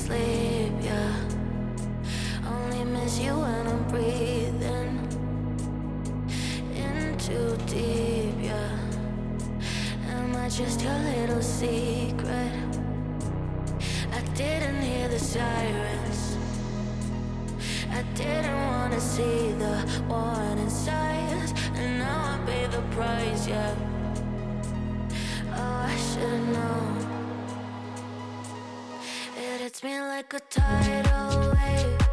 sleep, yeah. Only miss you when I'm breathing in too deep, yeah. Am I just your little secret? I didn't hear the sirens, I didn't wanna see the warning signs, and now I pay the price, yeah. Oh, I should've known. It hits me like a tidal wave.